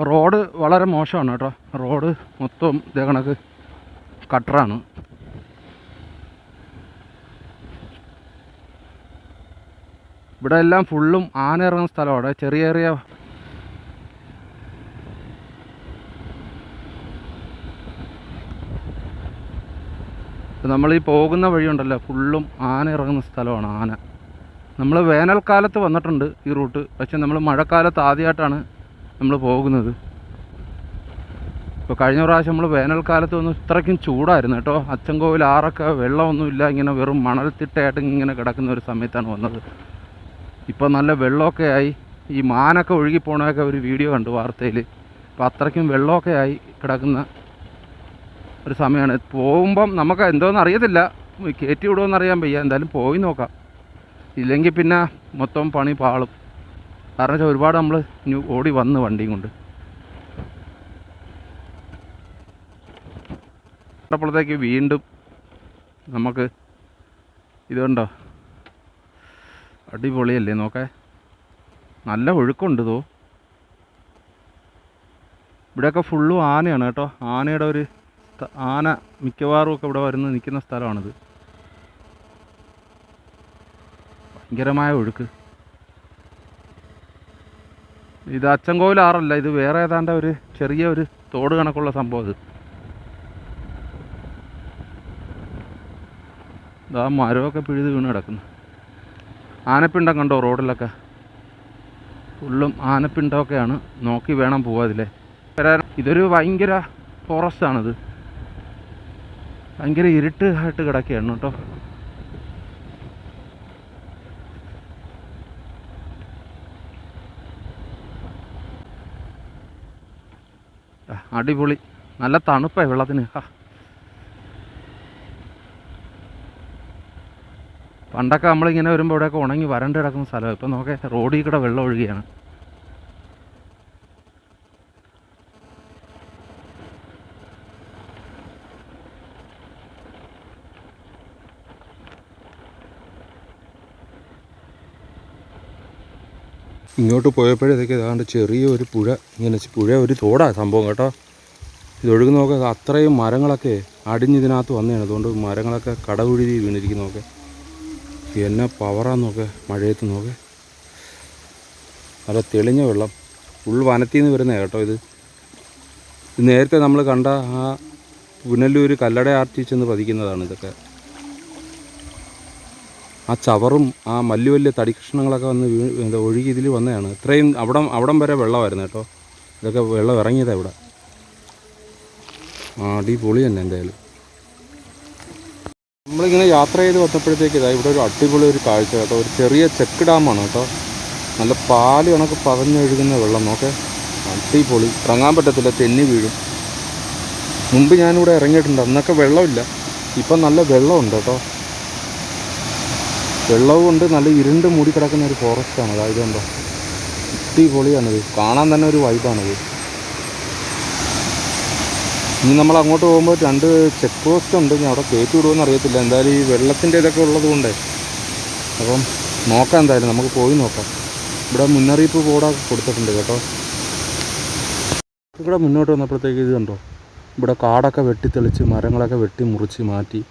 Road വളരെ മോശമാണ് കേട്ടോ. റോഡ് മൊത്തം ഇതേ കണക്ക് കട്ടറാണ്. ഇവിടെ എല്ലാം ഫുള്ളും ആന ഇറങ്ങുന്ന സ്ഥലമാണ്. ചെറിയ ചെറിയ നമ്മളീ പോകുന്ന വഴിയുണ്ടല്ലോ ഫുള്ളും ആന ഇറങ്ങുന്ന സ്ഥലമാണ്. ആന നമ്മൾ വേനൽക്കാലത്ത് വന്നിട്ടുണ്ട് ഈ റൂട്ട്, പക്ഷെ നമ്മൾ മഴക്കാലത്ത് ആദ്യമായിട്ടാണ് നമ്മൾ പോകുന്നത്. ഇപ്പോൾ കഴിഞ്ഞ പ്രാവശ്യം നമ്മൾ വേനൽക്കാലത്ത് വന്ന് ഇത്രയ്ക്കും ചൂടായിരുന്നു കേട്ടോ. അച്ചൻകോവിൽ ആറൊക്കെ വെള്ളമൊന്നുമില്ല, ഇങ്ങനെ വെറും മണൽത്തിട്ടയായിട്ട് ഇങ്ങനെ കിടക്കുന്ന ഒരു സമയത്താണ് വന്നത്. ഇപ്പോൾ നല്ല വെള്ളമൊക്കെ ആയി. ഈ മാനൊക്കെ ഒഴുകിപ്പോണൊക്കെ ഒരു വീഡിയോ കണ്ടു വാർത്തയിൽ. അപ്പോൾ അത്രയ്ക്കും വെള്ളമൊക്കെ ആയി കിടക്കുന്ന ഒരു സമയമാണ്. പോകുമ്പം നമുക്ക് എന്തോന്ന് അറിയത്തില്ല, കയറ്റി വിടുമെന്ന് അറിയാൻ വയ്യ. എന്തായാലും പോയി നോക്കാം, ഇല്ലെങ്കിൽ പിന്നെ മൊത്തം പണി പാളും. കാരണം വെച്ചാൽ ഒരുപാട് നമ്മൾ ഇനി ഓടി വന്ന് വണ്ടിയും കൊണ്ട്. അപ്പോഴത്തേക്ക് വീണ്ടും നമുക്ക് ഇതുണ്ടോ, അടിപൊളിയല്ലേ നോക്കേ, നല്ല ഒഴുക്കുണ്ട്. ഇതോ ഇവിടെയൊക്കെ ഫുള്ളും ആനയാണ് കേട്ടോ. ആനയുടെ ഒരു ആന മിക്കവാറും ഒക്കെ ഇവിടെ വരുന്ന നിൽക്കുന്ന സ്ഥലമാണിത്. ഭയങ്കരമായ ഒഴുക്ക്. ഇത് അച്ചൻകോവിൽ ആറല്ല, ഇത് വേറെ ഏതാണ്ട് ഒരു ചെറിയ ഒരു തോട് കണക്കുള്ള സംഭവം. ഇത് ഇതാ മരമൊക്കെ പിഴുത് വീണ് കിടക്കുന്നു. ആനപ്പിണ്ടം കണ്ടോ റോഡിലൊക്കെ, ഫുള്ളും ആനപ്പിണ്ടമൊക്കെയാണ്. നോക്കി വേണം പോവാതില്ലേ. ഇതൊരു ഭയങ്കര ഫോറസ്റ്റാണിത്. ഭയങ്കര ഇരുട്ട് ആയിട്ട് കിടക്കുകയാണ് കേട്ടോ. അടിപൊളി, നല്ല തണുപ്പാണ് വെള്ളത്തിന്. പണ്ടൊക്കെ നമ്മളിങ്ങനെ വരുമ്പോൾ ഇവിടെയൊക്കെ ഉണങ്ങി വരണ്ട് കിടക്കുന്ന സ്ഥലമാണ്. ഇപ്പം നോക്കേ, റോഡിൽ കൂടെ വെള്ളം ഒഴുകിയാണ്. ഇങ്ങോട്ട് പോയപ്പോഴത്തേക്ക് ഏതാണ്ട് ചെറിയൊരു പുഴ, ഇങ്ങനെ പുഴ ഒരു തോടാ സംഭവം കേട്ടോ. ഇതൊഴുകുന്ന നോക്കെ അത്രയും മരങ്ങളൊക്കെ അടിഞ്ഞിതിനകത്ത് വന്നതാണ്. അതുകൊണ്ട് മരങ്ങളൊക്കെ കടപുഴുതി വീണിരിക്കുന്നതൊക്കെ. എന്നെ പവറാന്നൊക്കെ മഴയത്ത് നോക്കെ. നല്ല തെളിഞ്ഞ വെള്ളം, ഫുൾ വനത്തിൽ നിന്ന് വരുന്നതാണ് കേട്ടോ. ഇത് നേരത്തെ നമ്മൾ കണ്ട ആ പുനലൂർ കല്ലട ആർട്ടിച്ചെന്ന് പതിക്കുന്നതാണ് ഇതൊക്കെ. ആ ചവറും ആ വലിയ വലിയ തടിക്കഷ്ണങ്ങളൊക്കെ വന്ന് ഒഴുകി ഇതിൽ വന്നതാണ്. ഇത്രയും അവിടം വരെ വെള്ളമായിരുന്നു കേട്ടോ. ഇതൊക്കെ വെള്ളം ഇറങ്ങിയതാണ് ഇവിടെ. അടിപൊളി തന്നെ എന്തായാലും. നമ്മളിങ്ങനെ യാത്ര ചെയ്ത് വന്നപ്പോഴത്തേക്ക് ഇതാ ഇവിടെ ഒരു അടിപൊളി ഒരു കാഴ്ച കേട്ടോ. ഒരു ചെറിയ ചെക്ക് ഡാമാണ് കേട്ടോ. നല്ല പാല് കണക്ക് പതഞ്ഞൊഴുകുന്ന വെള്ളം നോക്കെ, അടിപൊളി. ഇറങ്ങാൻ പറ്റത്തില്ല, തെന്നി വീഴും. മുമ്പ് ഞാനിവിടെ ഇറങ്ങിയിട്ടുണ്ട്, അന്നൊക്കെ വെള്ളമില്ല. ഇപ്പം നല്ല വെള്ളമുണ്ട് കേട്ടോ. വെള്ളവും കൊണ്ട് നല്ല ഇരുണ്ട് മൂടി കിടക്കുന്ന ഒരു ഫോറസ്റ്റാണ്. അതായത് കണ്ടോ, അടിപൊളിയാണിത്. കാണാൻ തന്നെ ഒരു വൈബാണിത്. ഇനി നമ്മൾ അങ്ങോട്ട് പോകുമ്പോൾ 2 ചെക്ക് പോസ്റ്റ് ഉണ്ട്. ഞാൻ അവിടെ കയറ്റി വിടുമെന്ന് അറിയത്തില്ല. എന്തായാലും ഈ വെള്ളത്തിൻ്റെ ഇതൊക്കെ ഉള്ളത് കൊണ്ടേ. അപ്പം നോക്കാം, എന്തായാലും നമുക്ക് പോയി നോക്കാം. ഇവിടെ മുന്നറിയിപ്പ് ബോർഡൊക്കെ കൊടുത്തിട്ടുണ്ട് കേട്ടോ. ഇവിടെ മുന്നോട്ട് വന്നപ്പോഴത്തേക്ക് ഇത് കണ്ടോ, ഇവിടെ കാടൊക്കെ വെട്ടിത്തെളിച്ച് മരങ്ങളൊക്കെ വെട്ടി മുറിച്ച് മാറ്റി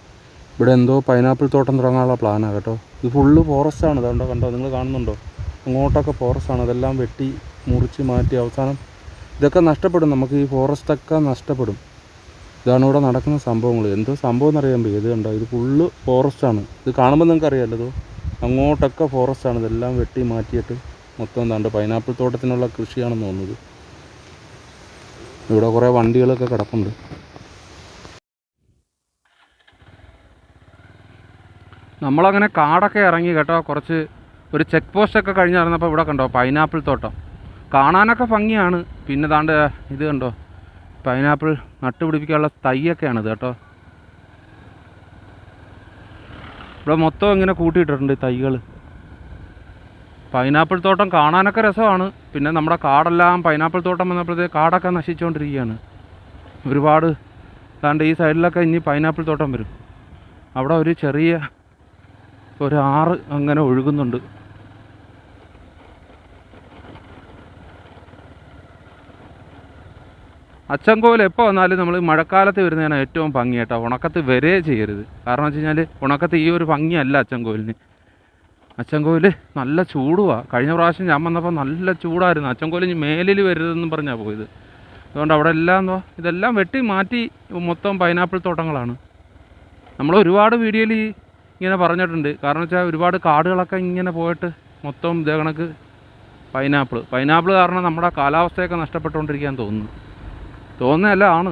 ഇവിടെ എന്തോ പൈനാപ്പിൾ തോട്ടം തുടങ്ങാനുള്ള പ്ലാനാണ് കേട്ടോ. ഇത് ഫുള്ള് ഫോറസ്റ്റാണ്. അതുകൊണ്ടോ കണ്ടോ, നിങ്ങൾ കാണുന്നുണ്ടോ, അങ്ങോട്ടൊക്കെ ഫോറസ്റ്റാണ്. അതെല്ലാം വെട്ടി മുറിച്ച് മാറ്റി അവസാനം ഇതൊക്കെ നഷ്ടപ്പെടും. നമുക്ക് ഈ ഫോറസ്റ്റൊക്കെ നഷ്ടപ്പെടും. ഇതാണ് ഇവിടെ നടക്കുന്ന സംഭവങ്ങൾ. എന്തോ സംഭവം എന്നറിയാൻ വയ്യ. ഇത് കണ്ടോ, ഇത് ഫുള്ള് ഫോറസ്റ്റാണ്. ഇത് കാണുമ്പോൾ നിങ്ങൾക്ക് അറിയാമല്ലോ, ഇത് അങ്ങോട്ടൊക്കെ ഫോറസ്റ്റാണ്. ഇതെല്ലാം വെട്ടി മാറ്റിയിട്ട് മൊത്തം എന്താണ്ട് പൈനാപ്പിൾ തോട്ടത്തിനുള്ള കൃഷിയാണെന്ന് തോന്നുന്നത്. ഇവിടെ കുറേ വണ്ടികളൊക്കെ കിടപ്പുണ്ട്. നമ്മളങ്ങനെ കാടൊക്കെ ഇറങ്ങി കേട്ടോ. കുറച്ച് ഒരു ചെക്ക് പോസ്റ്റൊക്കെ കഴിഞ്ഞ് നടന്നപ്പോൾ ഇവിടെ കണ്ടോ പൈനാപ്പിൾ തോട്ടം. കാണാനൊക്കെ ഭംഗിയാണ്. പിന്നെ ദാണ്ട് ഇത് കണ്ടോ, പൈനാപ്പിൾ നട്ടുപിടിപ്പിക്കാനുള്ള തൈയൊക്കെയാണിത് കേട്ടോ. ഇവിടെ മൊത്തം ഇങ്ങനെ കൂട്ടിയിട്ടിട്ടുണ്ട് തൈകൾ. പൈനാപ്പിൾ തോട്ടം കാണാനൊക്കെ രസമാണ്. പിന്നെ നമ്മുടെ കാടെല്ലാം പൈനാപ്പിൾ തോട്ടം വന്നപ്പോഴത്തേക്ക് കാടൊക്കെ നശിച്ചുകൊണ്ടിരിക്കുകയാണ്. ഒരുപാട് ദാണ്ട് ഈ സൈഡിലൊക്കെ ഇനി പൈനാപ്പിൾ തോട്ടം വരും. അവിടെ ഒരു ചെറിയ ഒരു ആറ് അങ്ങനെ അച്ചൻകോവിൽ എപ്പോൾ വന്നാലും നമ്മൾ മഴക്കാലത്ത് വരുന്നതാണ് ഏറ്റവും ഭംഗി കേട്ടോ. ഉണക്കത്ത് വരേ ചെയ്യരുത്. കാരണം വെച്ച് കഴിഞ്ഞാൽ ഉണക്കത്ത് ഈ ഒരു ഭംഗിയല്ല അച്ചൻകോവിലിന്. അച്ചൻകോവിൽ നല്ല ചൂടുവാണ്. കഴിഞ്ഞ പ്രാവശ്യം ഞാൻ വന്നപ്പോൾ നല്ല ചൂടായിരുന്നു. അച്ചൻകോവിൽ മേലിൽ വരരുതെന്നും പറഞ്ഞാൽ പോയത്. അതുകൊണ്ട് അവിടെ എല്ലാം ഇതെല്ലാം വെട്ടി മാറ്റി മൊത്തം പൈനാപ്പിൾ തോട്ടങ്ങളാണ്. നമ്മൾ ഒരുപാട് വീഡിയോയിൽ ഇങ്ങനെ പറഞ്ഞിട്ടുണ്ട്. കാരണം വെച്ചാൽ ഒരുപാട് കാടുകളൊക്കെ ഇങ്ങനെ പോയിട്ട് മൊത്തം ഇതേ കണക്ക് പൈനാപ്പിൾ കാരണം നമ്മുടെ കാലാവസ്ഥയൊക്കെ നഷ്ടപ്പെട്ടുകൊണ്ടിരിക്കാൻ തോന്നുന്നതല്ല ആണ്.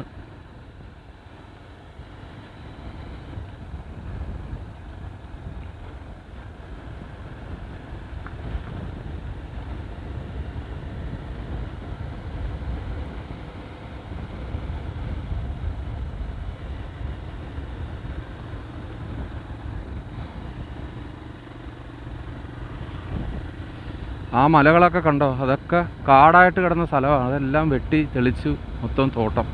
ആ മലകളൊക്കെ കണ്ടോ? അതൊക്കെ കാടായിട്ട് കിടന്ന സ്ഥലമാണ്. അതെല്ലാം വെട്ടി തെളിച്ചു മൊത്തം തോട്ടം.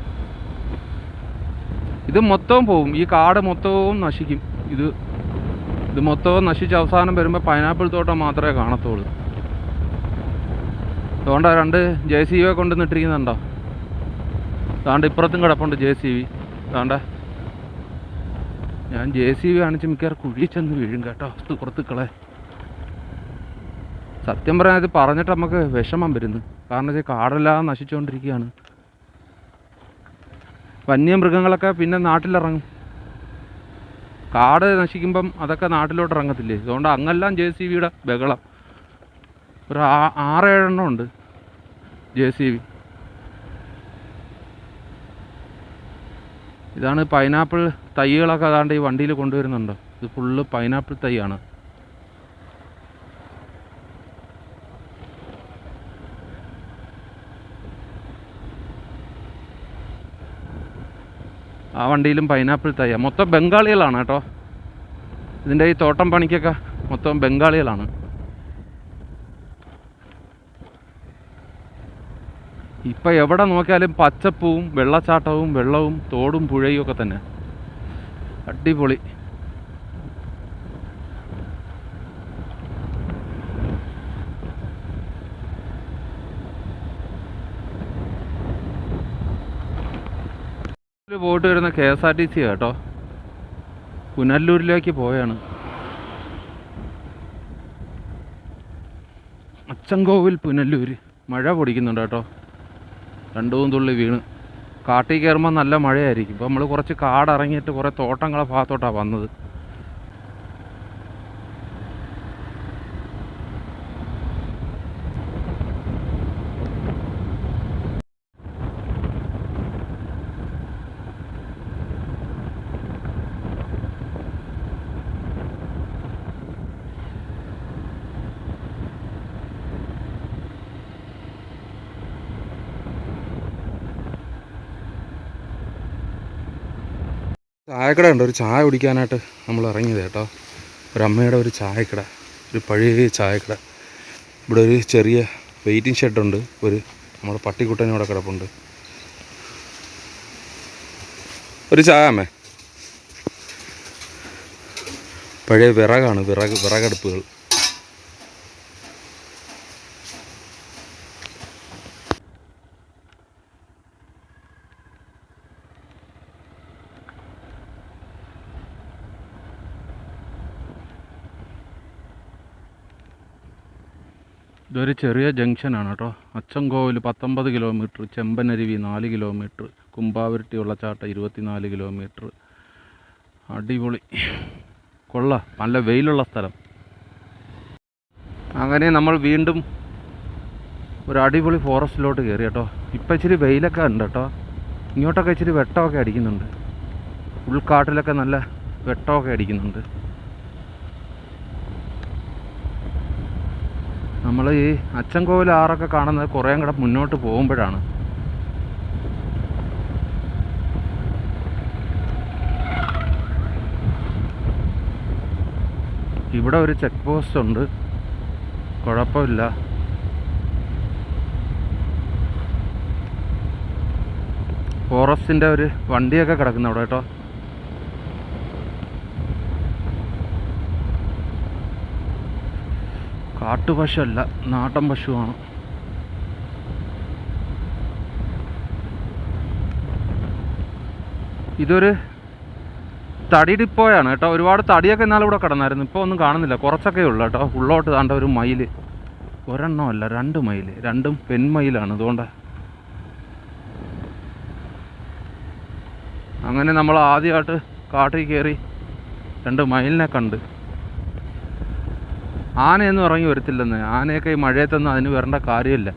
ഇത് മൊത്തവും പോവും. ഈ കാട് മൊത്തവും നശിക്കും. ഇത് മൊത്തവും നശിച്ച് അവസാനം വരുമ്പോൾ പൈനാപ്പിൾ തോട്ടം മാത്രമേ കാണത്തുള്ളൂ. അതുകൊണ്ട് 2 JCB കൊണ്ടുവന്നിട്ടിരിക്കുന്നുണ്ടോ? അതുകൊണ്ട് ഇപ്പുറത്തും കിടപ്പുണ്ട് JCB. അതുകൊണ്ട് ഞാൻ JCB കാണിച്ച് മിക്കവാറും കുഴി ചെന്ന് വീഴും കേട്ടോ സുഹൃത്തുക്കളെ. സത്യം പറയാൻ ഇത് പറഞ്ഞിട്ട് നമുക്ക് വിഷമം വരുന്നു. കാരണം വെച്ചാൽ കാടെല്ലാം നശിച്ചുകൊണ്ടിരിക്കുകയാണ്. വന്യമൃഗങ്ങളൊക്കെ പിന്നെ നാട്ടിലിറങ്ങും. കാട് നശിക്കുമ്പം അതൊക്കെ നാട്ടിലോട്ട് ഇറങ്ങത്തില്ലേ. അതുകൊണ്ട് അങ്ങെല്ലാം JCBയുടെ ബഹളം. ഒരു 6-7 എണ്ണം ഉണ്ട് JCB. ഇതാണ് പൈനാപ്പിൾ തൈകളൊക്കെ അതാണ്ട് ഈ വണ്ടിയിൽ കൊണ്ടുവരുന്നുണ്ടോ? ഇത് ഫുള്ള് പൈനാപ്പിൾ തൈയാണ്. ആ വണ്ടിയിലും പൈനാപ്പിൾ തൈയാണ്. മൊത്തം ബംഗാളികളാണ് കേട്ടോ. ഇതിൻ്റെ ഈ തോട്ടം പണിക്കൊക്കെ മൊത്തം ബംഗാളികളാണ്. ഇപ്പം എവിടെ നോക്കിയാലും പച്ചപ്പൂവും വെള്ളച്ചാട്ടവും വെള്ളവും തോടും പുഴയും ഒക്കെ തന്നെ. അടിപൊളി. പോയിട്ട് വരുന്ന KSRTC കേട്ടോ. പുനല്ലൂരിലേക്ക് പോയാണ്. അച്ചൻകോവിൽ പുനല്ലൂർ. മഴ പൊടിക്കുന്നുണ്ട് കേട്ടോ. 2-3 തുള്ളി വീണ്. കാട്ടിൽ കയറുമ്പോൾ നല്ല മഴയായിരിക്കും. ഇപ്പോൾ നമ്മൾ കുറച്ച് കാടിറങ്ങിയിട്ട് കുറേ തോട്ടങ്ങളെ ഭാഗത്തോട്ടാണ് വന്നത്. ചായക്കട ഉണ്ട്. ഒരു ചായ കുടിക്കാനായിട്ട് നമ്മൾ ഇറങ്ങിയത് കേട്ടോ. ഒരമ്മയുടെ ഒരു ചായക്കട, ഒരു പഴയ ചായക്കട. ഇവിടെ ഒരു ചെറിയ വെയിറ്റിംഗ് ഷെഡുണ്ട്. നമ്മുടെ പട്ടിക്കുട്ടനോടെ കിടപ്പുണ്ട്. ഒരു ചായ അമ്മേ. പഴയ വിറകാണ്, വിറകടുപ്പുകൾ. ഇതൊരു ചെറിയ ജംഗ്ഷനാണ് കേട്ടോ. അച്ചൻകോവിൽ 19 കിലോമീറ്റർ, ചെമ്പനരുവി 4 കിലോമീറ്റർ, കുമ്പാവരട്ടി വെള്ളച്ചാട്ടം 24 കിലോമീറ്റർ. അടിപൊളി, കൊള്ളാം. നല്ല വെയിലുള്ള സ്ഥലം. അങ്ങനെ നമ്മൾ വീണ്ടും ഒരു അടിപൊളി ഫോറസ്റ്റിലോട്ട് കയറി കേട്ടോ. ഇപ്പം ഇച്ചിരി വെയിലൊക്കെ ഉണ്ട് കേട്ടോ. ഇങ്ങോട്ടൊക്കെ ഇച്ചിരി വെട്ടമൊക്കെ അടിക്കുന്നുണ്ട്. ഉൾക്കാട്ടിലൊക്കെ നല്ല വെട്ടമൊക്കെ അടിക്കുന്നുണ്ട്. നമ്മൾ ഈ അച്ചൻകോവിൽ ആറൊക്കെ കാണുന്നത് കുറേ കൂടെ മുന്നോട്ട് പോകുമ്പോഴാണ്. ഇവിടെ ഒരു ചെക്ക് പോസ്റ്റ് ഉണ്ട്, കുഴപ്പമില്ല. ഫോറസ്റ്റിൻ്റെ ഒരു വണ്ടിയൊക്കെ കിടക്കുന്നു അവിടെ കേട്ടോ. കാട്ടുപശുവല്ല, നാടൻ പശുവാണ്. ഇതൊരു തടി ഡിപ്പോയാണ് കേട്ടോ. ഒരുപാട് തടിയൊക്കെ എന്നാലും ഇവിടെ കിടന്നായിരുന്നു. ഇപ്പോൾ ഒന്നും കാണുന്നില്ല, കുറച്ചൊക്കെ ഉള്ളു കേട്ടോ. ഉള്ളോട്ട് താണ്ട ഒരു മയിൽ, ഒരെണ്ണമല്ല 2 മയിൽ, രണ്ടും പെൺമയിലാണ്. അതുകൊണ്ട് അങ്ങനെ നമ്മൾ ആദ്യമായിട്ട് കാട്ടിൽ കയറി 2 മയിലിനെ കണ്ട്. ആനയൊന്നും ഇറങ്ങി വരത്തില്ലെന്ന്. ആനയൊക്കെ ഈ മഴയത്തൊന്നും അതിന് വരേണ്ട കാര്യമില്ല.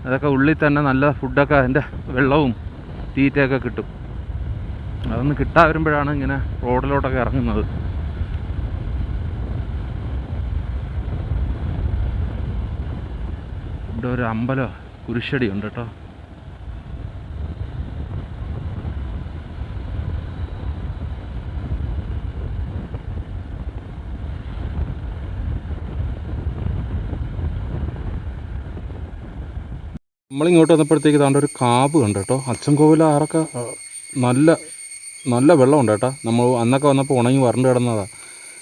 അതൊക്കെ ഉള്ളിൽ തന്നെ നല്ല ഫുഡൊക്കെ, അതിൻ്റെ വെള്ളവും തീറ്റയൊക്കെ കിട്ടും. അതൊന്ന് കിട്ടാൻ വരുമ്പോഴാണ് ഇങ്ങനെ റോഡിലോട്ടൊക്കെ ഇറങ്ങുന്നത്. ഇവിടെ ഒരു അമ്പലം കുരിശടി ഉണ്ട് കേട്ടോ. നമ്മളിങ്ങോട്ട് വന്നപ്പോഴത്തേക്ക് താണ്ട ഒരു കാവ് കണ്ടു കേട്ടോ. അച്ചൻകോവിൽ ആറൊക്കെ നല്ല നല്ല വെള്ളമുണ്ട് കേട്ടോ. നമ്മൾ അന്നൊക്കെ വന്നപ്പോൾ ഉണങ്ങി വരണ്ട് കിടന്നതാണ്.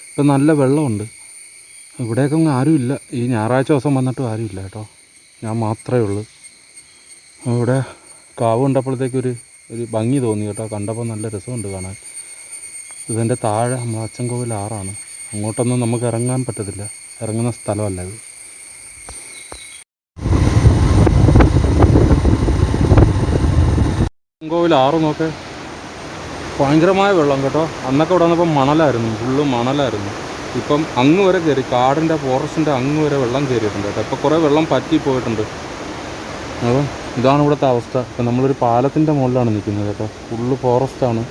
ഇപ്പം നല്ല വെള്ളമുണ്ട്. ഇവിടെയൊക്കെ ഒന്നും ആരുമില്ല. ഈ ഞായറാഴ്ച ദിവസം വന്നിട്ടും ആരുമില്ല കേട്ടോ. ഞാൻ മാത്രമേ ഉള്ളൂ. ഇവിടെ കാവ് കണ്ടപ്പോഴത്തേക്ക് ഒരു ഭംഗി തോന്നി കേട്ടോ. കണ്ടപ്പോൾ നല്ല രസമുണ്ട് കാണാൻ. ഇതിൻ്റെ താഴെ നമ്മൾ അച്ചൻകോവിൽ ആറാണ്. അങ്ങോട്ടൊന്നും നമുക്ക് ഇറങ്ങാൻ പറ്റത്തില്ല, ഇറങ്ങുന്ന സ്ഥലമല്ല ഇത്. അച്ചൻകോവിൽ ആറ് നോക്കെ, ഭയങ്കരമായ വെള്ളം കേട്ടോ. അന്നൊക്കെ ഇവിടെ വന്നപ്പോൾ മണലായിരുന്നു, ഫുള്ള് മണലായിരുന്നു. ഇപ്പം അങ്ങ് വരെ കയറി, കാടിൻ്റെ ഫോറസ്റ്റിൻ്റെ അങ്ങ് വരെ വെള്ളം കയറിയിട്ടുണ്ട് കേട്ടോ. ഇപ്പോൾ കുറേ വെള്ളം പറ്റി പോയിട്ടുണ്ട്. അപ്പം ഇതാണ് ഇവിടുത്തെ അവസ്ഥ. ഇപ്പം നമ്മളൊരു പാലത്തിൻ്റെ മുകളിലാണ് നിൽക്കുന്നത് കേട്ടോ. ഫുള്ള് ഫോറസ്റ്റാണ്.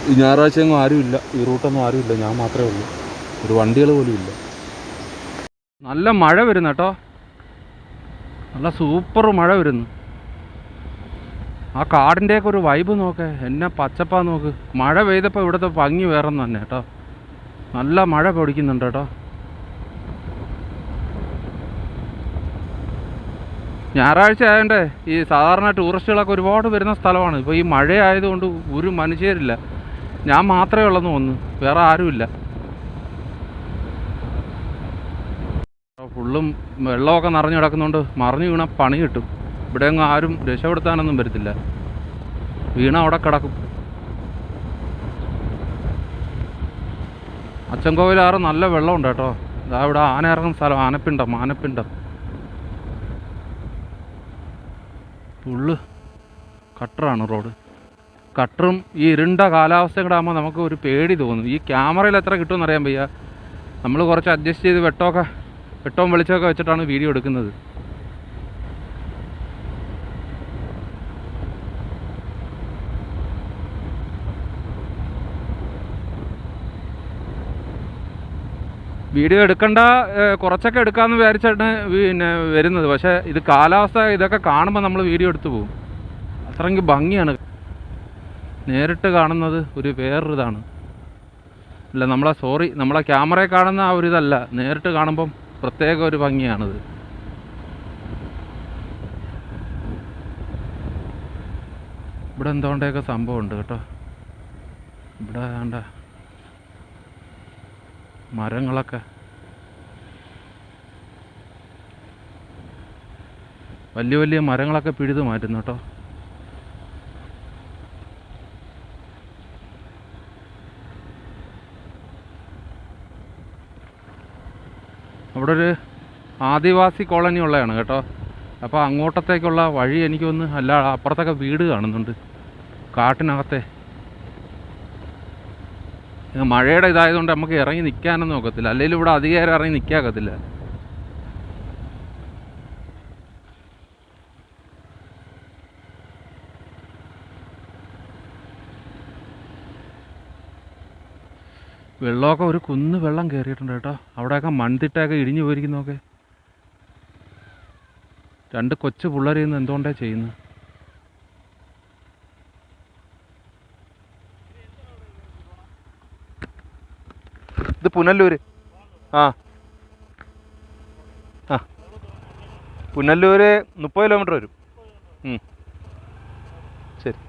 ഈ ഞായറാഴ്ചയൊന്നും ആരുമില്ല, ഈ റൂട്ടൊന്നും ആരുമില്ല, ഞാൻ മാത്രമേ ഉള്ളൂ. ഒരു വണ്ടികൾ പോലും ഇല്ല. നല്ല മഴ വരുന്നു കേട്ടോ. നല്ല സൂപ്പർ മഴ വരുന്നു. ആ കാടിൻ്റെയൊക്കെ ഒരു വൈബ് നോക്കേ, എന്നെ പച്ചപ്പാ നോക്ക്. മഴ പെയ്തപ്പോൾ ഇവിടുത്തെ ഭംഗി വേറൊന്നും തന്നെ കേട്ടോ. നല്ല മഴ പൊടിക്കുന്നുണ്ട് കേട്ടോ. ഞായറാഴ്ച ആയതുകൊണ്ട് ഈ സാധാരണ ടൂറിസ്റ്റുകളൊക്കെ ഒരുപാട് വരുന്ന സ്ഥലമാണ്. ഇപ്പോൾ ഈ മഴ ആയതുകൊണ്ട് ഒരു മനുഷ്യരില്ല, ഞാൻ മാത്രമേ ഉള്ളെന്ന് തോന്നുന്നു, വേറെ ആരുമില്ല. ഫുള്ളും വെള്ളമൊക്കെ നിറഞ്ഞു കിടക്കുന്നതുകൊണ്ട് മറിഞ്ഞു വീണാൽ പണി കിട്ടും. ഇവിടെ ഒന്നും ആരും രക്ഷപ്പെടുത്താനൊന്നും വരത്തില്ല, വീണ അവിടെ കിടക്കും. അച്ചൻകോവിലാറ് നല്ല വെള്ളമുണ്ട് കേട്ടോ. ഇതാ ഇവിടെ ആന ഇറങ്ങുന്ന സ്ഥലം, ആനപ്പിണ്ടം. Full കട്ടറാണ് road. കട്ടറും ഈ ഇരുണ്ട കാലാവസ്ഥയും കൂടെ ആകുമ്പോൾ നമുക്ക് ഒരു പേടി തോന്നും. ഈ ക്യാമറയിൽ എത്ര കിട്ടുമെന്ന് അറിയാൻ വയ്യ. നമ്മൾ കുറച്ച് അഡ്ജസ്റ്റ് ചെയ്ത് വെട്ടവും വെളിച്ചമൊക്കെ വെച്ചിട്ടാണ് വീഡിയോ എടുക്കുന്നത്. വീഡിയോ എടുക്കണ്ട, കുറച്ചൊക്കെ എടുക്കാമെന്ന് വിചാരിച്ചാണ് പിന്നെ വരുന്നത്. പക്ഷേ ഇത് കാലാവസ്ഥ ഇതൊക്കെ കാണുമ്പോൾ നമ്മൾ വീഡിയോ എടുത്തു പോകും. അത്രയ്ക്ക് ഭംഗിയാണ്. നേരിട്ട് കാണുന്നത് ഒരു വേറൊരിതാണ്. അല്ല നമ്മളെ ക്യാമറയിൽ കാണുന്ന ആ ഒരു ഇതല്ല, നേരിട്ട് കാണുമ്പം പ്രത്യേക ഒരു ഭംഗിയാണിത്. ഇവിടെ എന്തുകൊണ്ടൊക്കെ സംഭവമുണ്ട് കേട്ടോ. ഇവിടെ വേണ്ട മരങ്ങളൊക്കെ വലിയ മരങ്ങളൊക്കെ പിഴുതു മാറ്റുന്നു കേട്ടോ. അവിടെ ഒരു ആദിവാസി കോളനി ഉള്ളതാണ് കേട്ടോ. അപ്പോൾ അങ്ങോട്ടത്തേക്കുള്ള വഴി എനിക്കൊന്ന് അല്ല, അപ്പുറത്തൊക്കെ വീട് കാണുന്നുണ്ട് കാട്ടിനകത്തെ. മഴയുടെ ഇതായതുകൊണ്ട് നമുക്ക് ഇറങ്ങി നിൽക്കാനൊന്നും ഒക്കത്തില്ല, അല്ലെങ്കിൽ ഇവിടെ അധികം ഇറങ്ങി നിൽക്കാൻ ഒക്കത്തില്ല. വെള്ളമൊക്കെ ഒരു കുന്ന് വെള്ളം കയറിയിട്ടുണ്ട് കേട്ടോ. അവിടെയൊക്കെ മൺതിട്ടയൊക്കെ ഇടിഞ്ഞു പോയിരിക്കുന്നതൊക്കെ. 2 കൊച്ചു പിള്ളേരിൽ നിന്ന് എന്തുകൊണ്ടാണ് ചെയ്യുന്നത്? ഇത് പുനല്ലൂർ. ആ പുനല്ലൂർ 30 കിലോമീറ്റർ വരും. ശരി.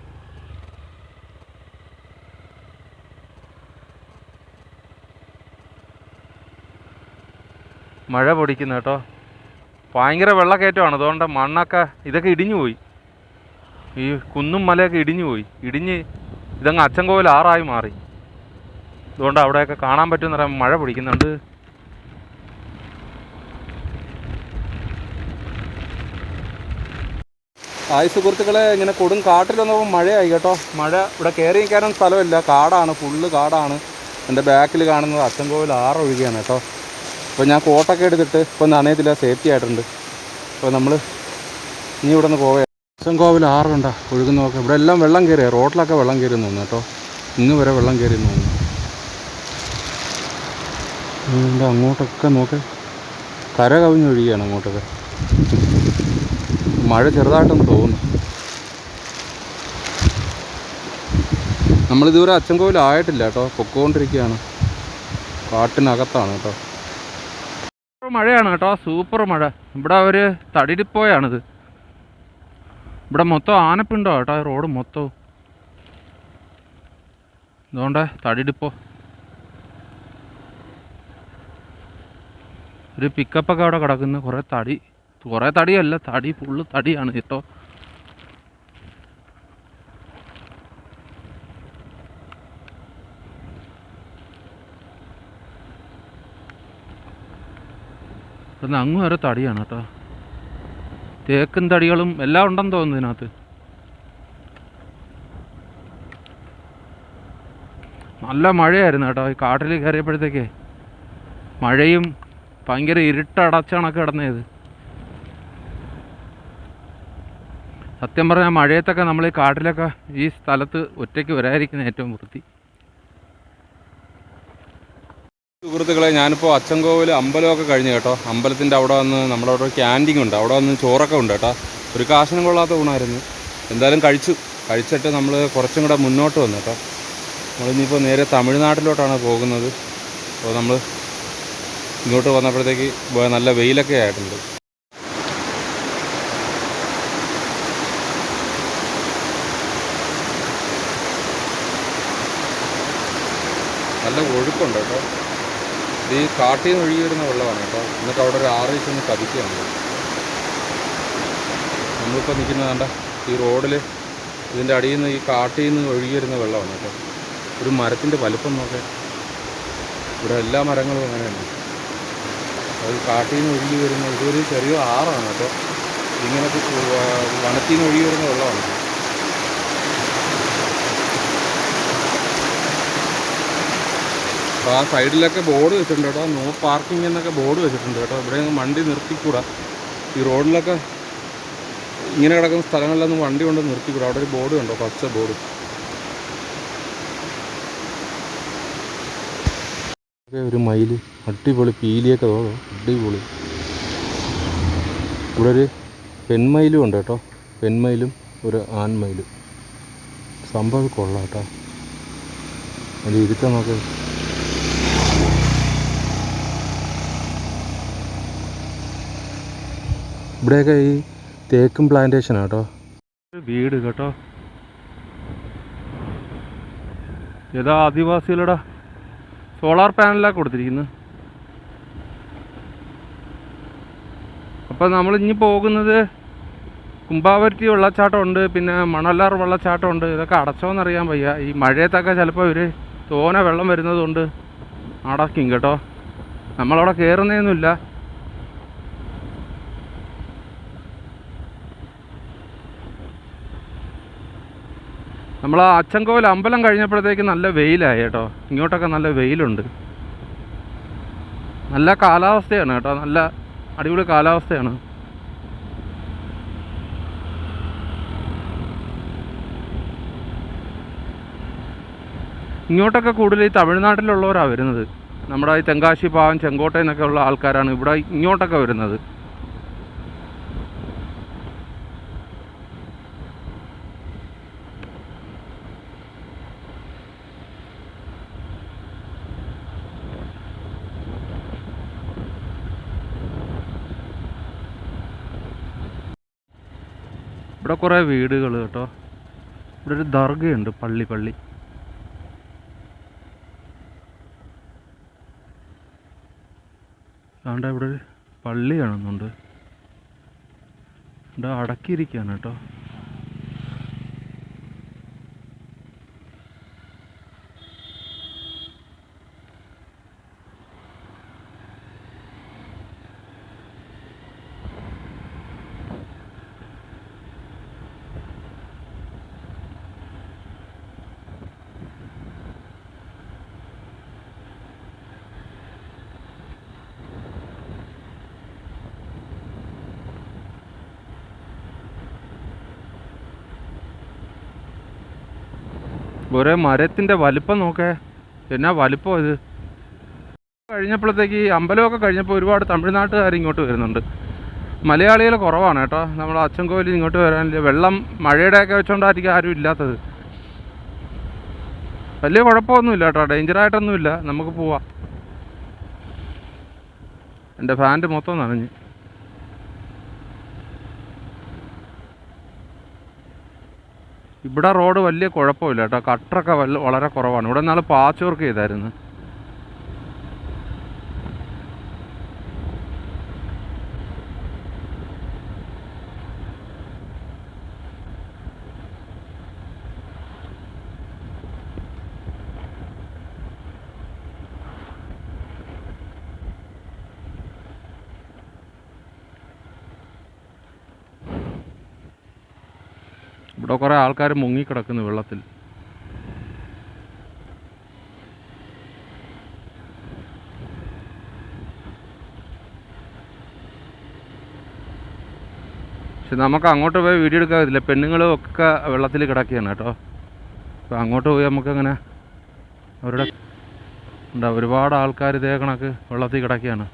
മഴ പൊടിക്കുന്നു കേട്ടോ. ഭയങ്കര വെള്ളക്കയറ്റമാണ്. അതുകൊണ്ട് മണ്ണൊക്കെ ഇതൊക്കെ ഇടിഞ്ഞു പോയി. ഈ കുന്നും മലയൊക്കെ ഇടിഞ്ഞു പോയി. ഇടിഞ്ഞ് ഇതങ്ങ് അച്ചൻകോവിൽ ആറായി മാറി. അതുകൊണ്ട് അവിടെയൊക്കെ കാണാൻ പറ്റുമെന്ന് പറയാൻ മഴ പിടിക്കുന്നുണ്ട്. സുഹൃത്തുക്കളെ, ഇങ്ങനെ കൊടും കാട്ടിലൊന്നും മഴയായി കേട്ടോ. മഴ ഇവിടെ കയറി നിൽക്കാനും സ്ഥലമില്ല, കാടാണ്, ഫുള്ള് കാടാണ്. എൻ്റെ ബാക്കിൽ കാണുന്നത് അച്ചൻകോവിൽ ആറൊഴുകിയാണ് കേട്ടോ. അപ്പോൾ ഞാൻ കോട്ടൊക്കെ എടുത്തിട്ട് ഇപ്പോൾ നനയത്തില്ല, സേഫ്റ്റി ആയിട്ടുണ്ട്. അപ്പോൾ നമ്മൾ ഇനി ഇവിടെ നിന്ന് പോവുക. അച്ചൻകോവിൽ ആറുണ്ട ഒഴുകുന്ന നോക്കാം. ഇവിടെ എല്ലാം വെള്ളം കയറിയ, റോഡിലൊക്കെ വെള്ളം കയറി തോന്നുന്നു കേട്ടോ. ഇന്ന് വരെ വെള്ളം കയറി തോന്നുന്നു. അങ്ങോട്ടൊക്കെ നോക്ക്, കര കവിഞ്ഞൊഴുകിയാണ് അങ്ങോട്ടൊക്കെ. മഴ ചെറുതായിട്ടൊന്ന് തോന്നുന്നു. നമ്മളിതുവരെ അച്ചൻകോവിൽ ആയിട്ടില്ല കേട്ടോ, പൊക്കോണ്ടിരിക്കുകയാണ്. കാട്ടിനകത്താണ് കേട്ടോ. മഴയാണ് കേട്ടോ, സൂപ്പർ മഴ. ഇവിടെ ഒരു തടിരിപ്പോയാണിത്. ഇവിടെ മൊത്തം ആനപ്പിണ്ടോ കേട്ടോ, റോഡ് മൊത്തവും. അതുകൊണ്ട് തടിരിപ്പോ ഒരു പിക്കപ്പൊക്കെ അവിടെ കിടക്കുന്നു. കുറേ തടിയല്ല, തടി ഫുള്ള് തടിയാണ് കേട്ടോ. ഇവിടുന്ന് അങ്ങ് വരെ തടിയാണ് കേട്ടോ. തേക്കും തടികളും എല്ലാം ഉണ്ടെന്ന് തോന്നുന്നു ഇതിനകത്ത്. നല്ല മഴയായിരുന്നു കേട്ടോ. ഈ കാട്ടിൽ കയറിയപ്പോഴത്തേക്കേ മഴയും ഭയങ്കര ഇരുട്ടടച്ചണക്ക് കിടന്നത്. സത്യം പറഞ്ഞാൽ മഴയത്തൊക്കെ നമ്മൾ ഈ കാട്ടിലൊക്കെ ഈ സ്ഥലത്ത് ഒറ്റയ്ക്ക് വരാതിരിക്കുന്ന ഏറ്റവും വൃത്തി. സുഹൃത്തുക്കളെ, ഞാനിപ്പോൾ അച്ചൻകോവിൽ അമ്പലമൊക്കെ കഴിഞ്ഞു കേട്ടോ. അമ്പലത്തിൻ്റെ അവിടെ വന്ന് നമ്മളവിടെ ഒരു ക്യാൻറ്റീൻ ഉണ്ട്, അവിടെ വന്ന് ചോറൊക്കെ ഉണ്ട് കേട്ടോ. ഒരു കാശിനും കൊള്ളാത്ത ഊണായിരുന്നു. എന്തായാലും കഴിച്ചിട്ട് നമ്മൾ കുറച്ചും കൂടെ മുന്നോട്ട് വന്നു കേട്ടോ. നമ്മളിനിയിപ്പോൾ നേരെ തമിഴ്നാട്ടിലോട്ടാണ് പോകുന്നത്. അപ്പോൾ നമ്മൾ ഇങ്ങോട്ട് വന്നപ്പോഴത്തേക്ക് നല്ല വെയിലൊക്കെ ആയിട്ടുണ്ട്. നല്ല ഒഴുക്കുണ്ട് കേട്ടോ. ഇത് ഈ കാട്ടിൽ നിന്ന് ഒഴുകി വരുന്ന വെള്ളമാണ് കേട്ടോ. എന്നിട്ട് അവിടെ ഒരു ആറേച്ച് ഒന്ന് പതിക്കുകയാണ്. നമ്മളിപ്പോൾ നിൽക്കുന്നത് കണ്ട ഈ റോഡിൽ ഇതിൻ്റെ അടിയിൽ നിന്ന് ഈ കാട്ടിൽ നിന്ന് ഒഴുകി വരുന്ന വെള്ളമാണ് കേട്ടോ. ഒരു മരത്തിൻ്റെ വലുപ്പം നോക്കാം. ഇവിടെ എല്ലാ മരങ്ങളും അങ്ങനെയാണ്. അത് കാട്ടിൽ നിന്ന് ഒഴുകി വരുന്ന ഇതൊരു ചെറിയ ആറാണ് കേട്ടോ. ഇങ്ങനത്തെ വനത്തിൽ നിന്ന് ഒഴുകി വരുന്ന വെള്ളമാണ്. അപ്പോൾ ആ സൈഡിലൊക്കെ ബോർഡ് വെച്ചിട്ടുണ്ട് കേട്ടോ, നോ പാർക്കിംഗ് എന്നൊക്കെ ബോർഡ് വെച്ചിട്ടുണ്ട് കേട്ടോ. ഇവിടെ വണ്ടി നിർത്തിക്കൂടാ. ഈ റോഡിലൊക്കെ ഇങ്ങനെ കിടക്കുന്ന സ്ഥലങ്ങളിലൊന്നും വണ്ടി കൊണ്ട് നിർത്തിക്കൂടാ. അവിടെ ഒരു ബോർഡ് കണ്ടോ, പച്ച ബോർഡ്. ഒരു മയിൽ, അടിപൊളി പീലിയൊക്കെ തോന്നും, അടിപൊളി. ഇവിടെ ഒരു പെൺമയിലും ഉണ്ട് കേട്ടോ, പെൺമയിലും ഒരു ആൺമയിലും. സംഭവം കൊള്ളാം കേട്ടോ. അത് ഇരുത്താൻ നോക്ക്. ഇവിടെയൊക്കെ ഈ തേക്കും പ്ലാന്റേഷനാണ് കേട്ടോ. വീട് കേട്ടോ, ഏതാ ആദിവാസികളുടെ സോളാർ പാനലാണ് കൊടുത്തിരിക്കുന്നത്. അപ്പോൾ നമ്മളിഞ്ഞ് പോകുന്നത് കുമ്പാവറ്റി വെള്ളച്ചാട്ടമുണ്ട്, പിന്നെ മണലാർ വെള്ളച്ചാട്ടമുണ്ട്. ഇതൊക്കെ അടച്ചോന്നറിയാൻ വയ്യ. ഈ മഴയത്തൊക്കെ ചിലപ്പോൾ ഇവർ തോനെ വെള്ളം വരുന്നതുകൊണ്ട് അടയ്ക്കും കേട്ടോ. നമ്മളവിടെ കയറുന്നതൊന്നുമില്ല. നമ്മൾ ആ അച്ചൻകോവിൽ അമ്പലം കഴിഞ്ഞപ്പോഴത്തേക്ക് നല്ല വെയിലായി കേട്ടോ. ഇങ്ങോട്ടൊക്കെ നല്ല വെയിലുണ്ട്. നല്ല കാലാവസ്ഥയാണ് കേട്ടോ, നല്ല അടിപൊളി കാലാവസ്ഥയാണ്. ഇങ്ങോട്ടൊക്കെ കൂടുതൽ ഈ തമിഴ്നാട്ടിലുള്ളവരാണ് വരുന്നത്. നമ്മുടെ ഈ തെങ്കാശി ഭാഗം, ചെങ്കോട്ടയിൽ നിന്നൊക്കെ ഉള്ള ആൾക്കാരാണ് ഇവിടെ ഇങ്ങോട്ടൊക്കെ വരുന്നത്. ഇവിടെ കുറേ വീടുകൾ കേട്ടോ. ഇവിടെ ഒരു ദർഗയുണ്ട്, പള്ളി. അതുകൊണ്ട് ഇവിടെ ഒരു പള്ളി കാണുന്നുണ്ട്. ഇവിടെ അടക്കിയിരിക്കുകയാണ് കേട്ടോ. ഒരേ മരത്തിൻ്റെ വലിപ്പം നോക്കേ, എന്നാ വലിപ്പം ഇത്. കഴിഞ്ഞപ്പോഴത്തേക്ക് ഈ അമ്പലമൊക്കെ കഴിഞ്ഞപ്പോൾ ഒരുപാട് തമിഴ്നാട്ടുകാർ ഇങ്ങോട്ട് വരുന്നുണ്ട്. മലയാളികൾ കുറവാണ് കേട്ടോ. നമ്മൾ അച്ചൻകോവിൽ ഇങ്ങോട്ട് വരാനില്ല. വെള്ളം മഴയുടെയൊക്കെ വെച്ചോണ്ടായിരിക്കും ആരും ഇല്ലാത്തത്. വലിയ കുഴപ്പമൊന്നുമില്ല കേട്ടോ, ഡേഞ്ചറായിട്ടൊന്നുമില്ല, നമുക്ക് പോവാം. എൻ്റെ ഫാൻറ്റ് മൊത്തം നനഞ്ഞ്. ഇവിടെ റോഡ് വലിയ കുഴപ്പമില്ല കേട്ടോ, കട്ടറൊക്കെ വളരെ കുറവാണ്. ഇവിടെ നാളെ പാച്ച് വർക്ക് ചെയ്തായിരുന്നു. ഇവിടെ കുറേ ആൾക്കാർ മുങ്ങിക്കിടക്കുന്നു വെള്ളത്തിൽ. പക്ഷെ നമുക്ക് അങ്ങോട്ട് പോയി വീഡിയോ എടുക്കാൻ പറ്റില്ല, പെണ്ണുങ്ങളും ഒക്കെ വെള്ളത്തിൽ കിടക്കുകയാണ് കേട്ടോ. അപ്പോൾ അങ്ങോട്ട് പോയി നമുക്കങ്ങനെ അവരുടെ ഒരുപാട് ആൾക്കാർ ഇതേ കണക്ക് വെള്ളത്തിൽ കിടക്കുകയാണ്.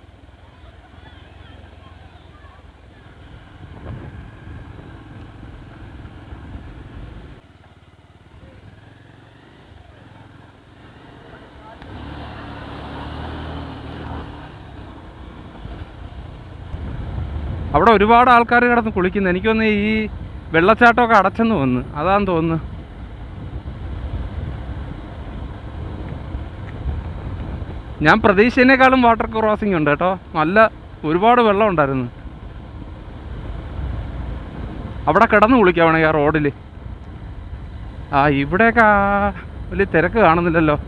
അവിടെ ഒരുപാട് ആൾക്കാർ കിടന്ന് കുളിക്കുന്നു. എനിക്കൊന്ന് ഈ വെള്ളച്ചാട്ടമൊക്കെ അടച്ചെന്ന് തോന്നുന്നു, അതാന്ന് തോന്നുന്നു. ഞാൻ പ്രതീക്ഷേനേക്കാളും വാട്ടർ ക്രോസിംഗ് ഉണ്ട് കേട്ടോ. നല്ല ഒരുപാട് വെള്ളം ഉണ്ടായിരുന്നു. അവിടെ കിടന്ന് കുളിക്കാവണേ ആ റോഡിൽ. ഇവിടെയൊക്കെ വലിയ തിരക്ക് കാണുന്നില്ലല്ലോ.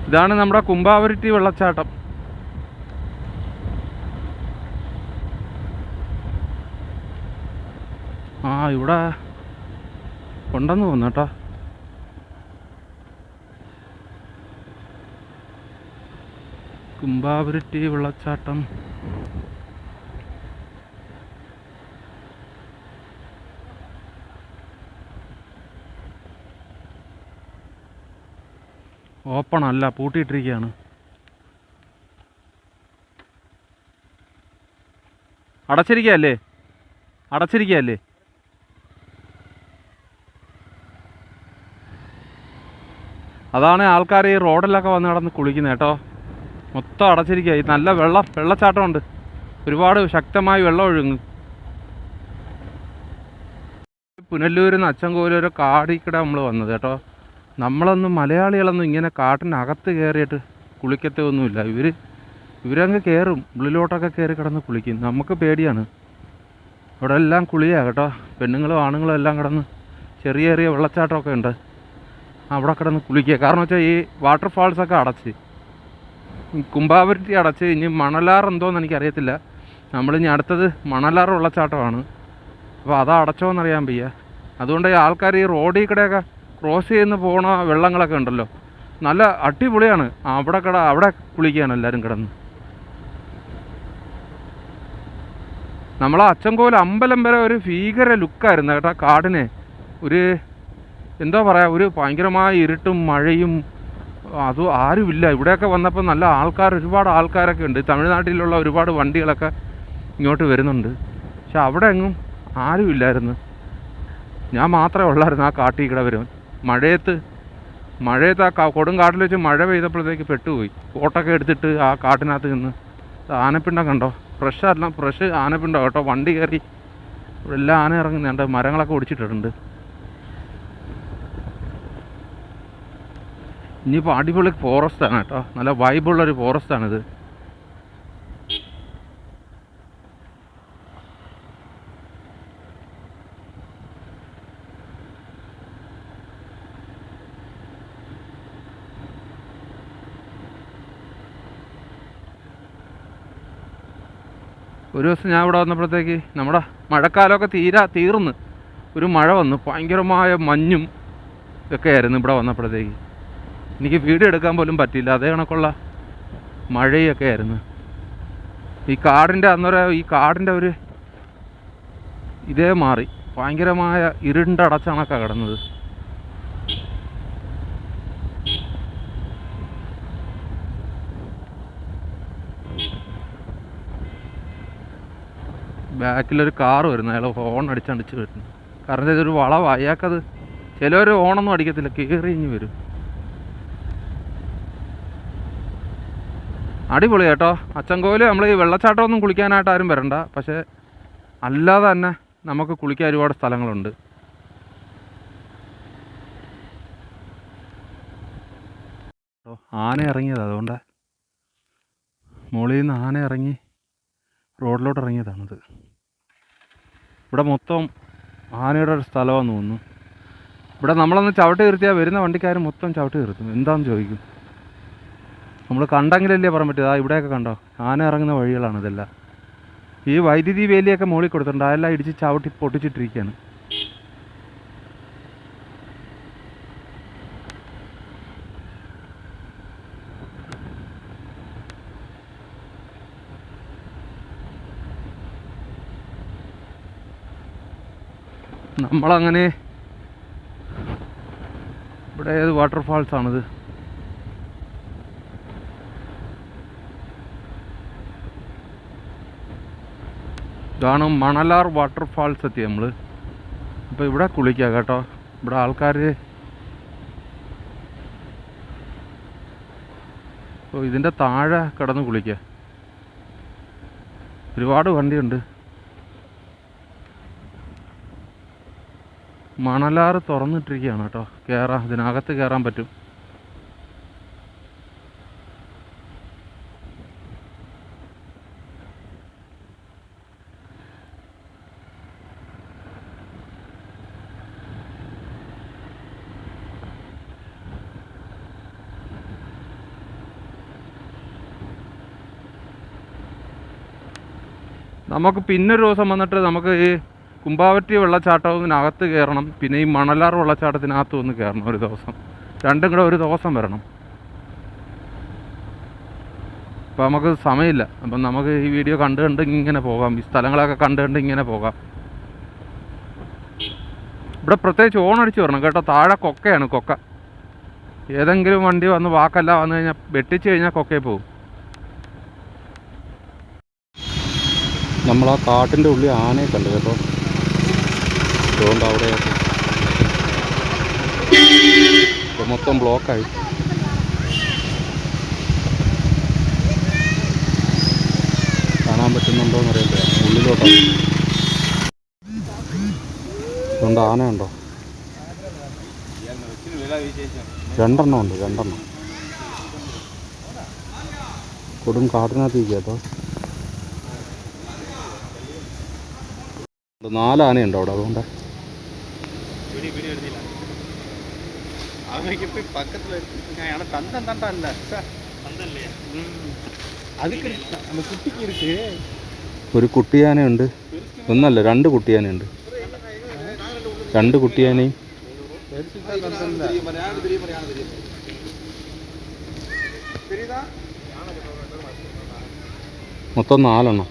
ഇതാണ് നമ്മുടെ കുംഭാവുരുട്ടി വെള്ളച്ചാട്ടം. ഇവിടെ ഉണ്ടെന്ന് തോന്നുന്നു കേട്ടോ. കുംഭാവുരുട്ടി വെള്ളച്ചാട്ടം. ഓപ്പൺ അല്ല, പൂട്ടിയിട്ടിരിക്കുകയാണ്. അടച്ചിരിക്കുകയല്ലേ? അതാണ് ആൾക്കാർ ഈ റോഡിലൊക്കെ വന്ന് കിടന്ന് കുളിക്കുന്നത് കേട്ടോ. മൊത്തം അടച്ചിരിക്കുക. ഈ നല്ല വെള്ളച്ചാട്ടമുണ്ട്, ഒരുപാട് ശക്തമായി വെള്ളം ഒഴുകും. പുനലൂരിൽ നിന്ന് അച്ചൻകോവിലൂർ കാടിക്കട നമ്മൾ വന്നത് കേട്ടോ. മലയാളികളൊന്നും ഇങ്ങനെ കാട്ടിനകത്ത് കയറിയിട്ട് കുളിക്കത്തൊന്നുമില്ല. ഇവരങ്ങ് കയറും, ഉള്ളിലോട്ടൊക്കെ കയറി കിടന്ന് കുളിക്കും. നമുക്ക് പേടിയാണ്. അവിടെ എല്ലാം കുളിയാണ് കേട്ടോ. പെണ്ണുങ്ങളും ആണുങ്ങളും എല്ലാം കിടന്ന് ചെറിയ വെള്ളച്ചാട്ടമൊക്കെ ഉണ്ട്, അവിടെ കിടന്ന് കുളിക്കുക. കാരണം വെച്ചാൽ ഈ വാട്ടർഫാൾസൊക്കെ അടച്ച്, കുംഭാവുരുട്ടി അടച്ച്. ഇനി മണലാർ എന്തോന്ന് എനിക്കറിയത്തില്ല. നമ്മളിനി അടുത്തത് മണലാർ വെള്ളച്ചാട്ടമാണ്. അപ്പോൾ അത് അടച്ചോന്നറിയാൻ വയ്യ. അതുകൊണ്ട് ഈ ആൾക്കാർ ഈ റോഡിൽ കൂടെയൊക്കെ ക്രോസ് ചെയ്യുന്ന പോണ വെള്ളങ്ങളൊക്കെ ഉണ്ടല്ലോ, നല്ല അടിപൊളിയാണ്. അവിടെ കുളിക്കുകയാണ് എല്ലാവരും കിടന്ന്. നമ്മളെ അച്ചൻകോവിൽ അമ്പലം വരെ ഒരു ഭീകര ലുക്കായിരുന്നു കേട്ടോ. കാടിനെ എന്താ പറയുക, ഒരു ഭയങ്കരമായ ഇരുട്ടും മഴയും, അതും ആരുമില്ല. ഇവിടെയൊക്കെ വന്നപ്പോൾ നല്ല ഒരുപാട് ആൾക്കാരൊക്കെ ഉണ്ട്. തമിഴ്നാട്ടിലുള്ള ഒരുപാട് വണ്ടികളൊക്കെ ഇങ്ങോട്ട് വരുന്നുണ്ട്. പക്ഷെ അവിടെ എങ്ങും ആരുമില്ലായിരുന്നു. ഞാൻ മാത്രമേ ഉള്ളായിരുന്നു ആ കാട്ടിൽ കൂടെ വരും. മഴയത്ത് ആ കൊടുങ്കാട്ടിൽ വെച്ച് മഴ പെയ്തപ്പോഴത്തേക്ക് പെട്ടുപോയി. കോട്ടൊക്കെ എടുത്തിട്ട് ആ കാട്ടിനകത്ത് നിന്ന്. ആനപ്പിണ്ടം കണ്ടോ? ഫ്രഷ് ആനപ്പിണ്ടം കേട്ടോ. വണ്ടി കയറി ഇവിടെ എല്ലാം ആന ഇറങ്ങുന്നുണ്ട്. മരങ്ങളൊക്കെ ഒടിച്ചിട്ടിട്ടുണ്ട്. ഇനിയിപ്പോൾ അടിപൊളി ഫോറസ്റ്റാണ് കേട്ടോ. നല്ല വൈബുള്ളൊരു ഫോറസ്റ്റാണിത്. ഒരു ദിവസം ഞാൻ ഇവിടെ വന്നപ്പോഴത്തേക്ക് നമ്മുടെ മഴക്കാലമൊക്കെ തീർന്ന് ഒരു മഴ വന്നു. ഭയങ്കരമായ മഞ്ഞും ഒക്കെ ആയിരുന്നു ഇവിടെ വന്നപ്പോഴത്തേക്ക്. എനിക്ക് വീഡിയോ എടുക്കാൻ പോലും പറ്റിയില്ല, അതേ കണക്കുള്ള മഴയൊക്കെ ആയിരുന്നു. ഈ കാടിൻ്റെ ഒരു ഇതേ മാറി. ഭയങ്കരമായ ഇരുണ്ടടച്ചണക്കാണ് കിടന്നത്. ബാക്കിലൊരു കാറ് വരുന്നു, അയാൾ ഹോൺ അടിച്ചടിച്ച് വരുന്നു. കാരണം ഇതൊരു വളവാണ്, അയാൾക്കത് ചിലവർ ഹോണൊന്നും അടിക്കത്തില്ല, കയറി ഇഞ്ഞ് വരും. അടിപൊളി കേട്ടോ അച്ചൻകോവിൽ. നമ്മൾ ഈ വെള്ളച്ചാട്ടമൊന്നും കുളിക്കാനായിട്ട് ആരും വരണ്ട, പക്ഷേ അല്ലാതെ തന്നെ നമുക്ക് കുളിക്കാൻ ഒരുപാട് സ്ഥലങ്ങളുണ്ട്. ആന ഇറങ്ങിയത്, അതുകൊണ്ട് മുകളിൽ നിന്ന് ആന ഇറങ്ങി റോഡിലോട്ട് ഇറങ്ങിയതാണിത്. ഇവിടെ മൊത്തം ആനയുടെ ഒരു സ്ഥലമാണെന്ന് തോന്നുന്നു. ഇവിടെ നമ്മളൊന്ന് ചവിട്ടി നിർത്തിയാൽ വരുന്ന വണ്ടിക്കാർ മൊത്തം ചവിട്ടി നിർത്തും. എന്താണെന്ന് ചോദിക്കും. നമ്മൾ കണ്ടെങ്കിലല്ലേ പറയാൻ പറ്റുക. ഇവിടെയൊക്കെ കണ്ടോ, ആന ഇറങ്ങുന്ന വഴികളാണ് ഇതെല്ലാം. ഈ വൈദ്യുതി വേലിയൊക്കെ മുകളിൽ കൊടുത്തിട്ടുണ്ട്, അതെല്ലാം ഇടിച്ച് ചവിട്ടി പൊട്ടിച്ചിട്ടിരിക്കുകയാണ്. നമ്മളങ്ങനെ ഇവിടെ ഏത് വാട്ടർഫാൾസാണിത്? ഇതാണ് മണലാർ വാട്ടർഫാൾസ് എത്തി നമ്മൾ. അപ്പോൾ ഇവിടെ കുളിക്കുക കേട്ടോ. ഇവിടെ ആൾക്കാർ ഇതിൻ്റെ താഴെ കിടന്ന് കുളിക്കുക. ഒരുപാട് വണ്ടിയുണ്ട്. മണലാറ് തുറന്നിട്ടിരിക്കുകയാണ് കേട്ടോ. ഇതിനകത്ത് കയറാൻ പറ്റും. നമുക്ക് പിന്നൊരു ദിവസം വന്നിട്ട് നമുക്ക് ഈ കുമ്പാവറ്റി വെള്ളച്ചാട്ടത്തിനകത്ത് കയറണം, പിന്നെ ഈ മണലാർ വെള്ളച്ചാട്ടത്തിനകത്ത് ഒന്ന് കയറണം ഒരു ദിവസം. രണ്ടും കൂടെ ഒരു ദിവസം വരണം. അപ്പോൾ നമുക്ക് സമയമില്ല. അപ്പം നമുക്ക് ഈ വീഡിയോ കണ്ട് ഇങ്ങനെ പോകാം, ഈ സ്ഥലങ്ങളൊക്കെ കണ്ട് ഇങ്ങനെ പോകാം. ഇവിടെ പ്രത്യേകിച്ച് ഓണടിച്ച് വരണം കേട്ടോ. താഴെ കൊക്കയാണ്, കൊക്ക. ഏതെങ്കിലും വണ്ടി വന്ന് വാക്കല്ല വന്നു കഴിഞ്ഞാൽ വെട്ടിച്ച് കഴിഞ്ഞാൽ കൊക്കയിൽ പോകും. നമ്മൾ ആ കാട്ടിൻ്റെ ഉള്ളിൽ ആനയെ കണ്ടു കേട്ടോ. അതുകൊണ്ട് അവിടെ മൊത്തം ബ്ലോക്കായി. കാണാൻ പറ്റുന്നുണ്ടോ എന്നറിയില്ല, ഉള്ളിലോട്ടാണ്. അതുകൊണ്ട് ആനയുണ്ടോ? രണ്ടെണ്ണം ഉണ്ട്, രണ്ടെണ്ണം. കൊടും കാട്ടിനകത്ത് കേട്ടോ. 4 ആനയുണ്ടോ അവിടെ? അതുകൊണ്ട് ഒരു കുട്ടിയാനയുണ്ട്. ഒന്നല്ല, 2 കുട്ടിയാനയുണ്ട്. 2 കുട്ടിയാനയും മൊത്തം 4 എണ്ണം.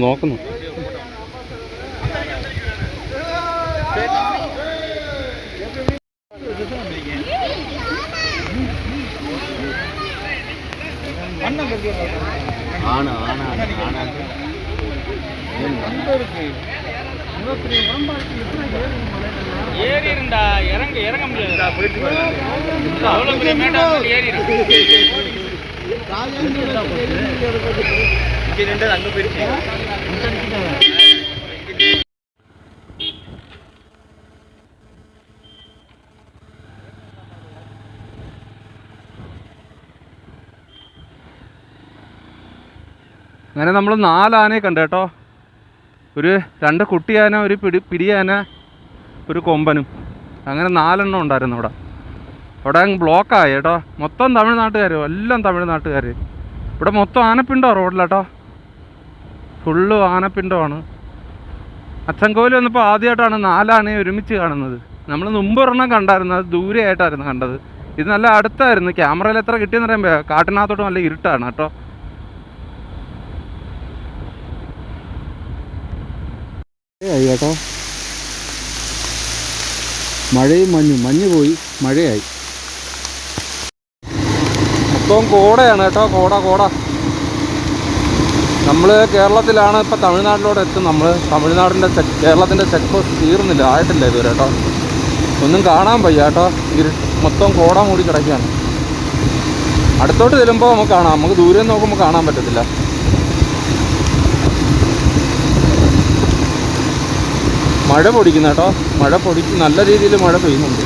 നോക്കുന്നു. ஏறி இருந்தா இறங்க முடியாது. அவ்வளோ பெரிய மேட்டா ஏறி அங்கே போயிடுச்சு. അങ്ങനെ നമ്മൾ 4 ആനയെ കണ്ടു കേട്ടോ. ഒരു 2 കുട്ടിയാന, ഒരു പിടിയാന, ഒരു കൊമ്പനും. അങ്ങനെ 4 എണ്ണം ഉണ്ടായിരുന്നു അവിടെ. അവിടെ അങ്ങ് ബ്ലോക്കായി കേട്ടോ. മൊത്തം തമിഴ്നാട്ടുകാർ, എല്ലാം തമിഴ്നാട്ടുകാർ. ഇവിടെ മൊത്തം ആനപ്പിണ്ടോ റോഡിലേട്ടോ, ഫുള്ള് ആനപ്പിണ്ടമാണ്. അച്ചൻകോവിൽ വന്നപ്പോൾ ആദ്യമായിട്ടാണ് 4 ആനയെ ഒരുമിച്ച് കാണുന്നത്. നമ്മൾ മുമ്പ് ഒരെണ്ണം കണ്ടായിരുന്നു, അത് ദൂരെയായിട്ടായിരുന്നു കണ്ടത്. ഇത് നല്ല അടുത്തായിരുന്നു. ക്യാമറയിൽ എത്ര കിട്ടിയെന്ന് പറയുമ്പോൾ കാട്ടിനകത്തോട്ട് നല്ല ഇരുട്ടാണ് കേട്ടോ. മഴയായി കേട്ടോ, മഴയും മഞ്ഞ് പോയി, മഴയായി. മൊത്തം കോടയാണ് കേട്ടോ, കോട. നമ്മൾ കേരളത്തിലാണ്, ഇപ്പോൾ തമിഴ്നാട്ടിലോട്ട് എത്തും. നമ്മൾ തമിഴ്നാടിൻ്റെ കേരളത്തിൻ്റെ ചെക്ക് പോസ്റ്റ് തീർന്നില്ല, ആയിട്ടില്ല ഇതുവരെ കേട്ടോ. ഒന്നും കാണാൻ വയ്യ കേട്ടോ, മൊത്തം കോട മൂടി കിടക്കുകയാണ്. അടുത്തോട്ട് ചെല്ലുമ്പോൾ നമുക്ക് കാണാം, നമുക്ക് ദൂരെ നോക്കുമ്പോൾ കാണാൻ പറ്റത്തില്ല. മഴ പൊടിക്കുന്ന കേട്ടോ, നല്ല രീതിയിൽ മഴ പെയ്യുന്നുണ്ട്.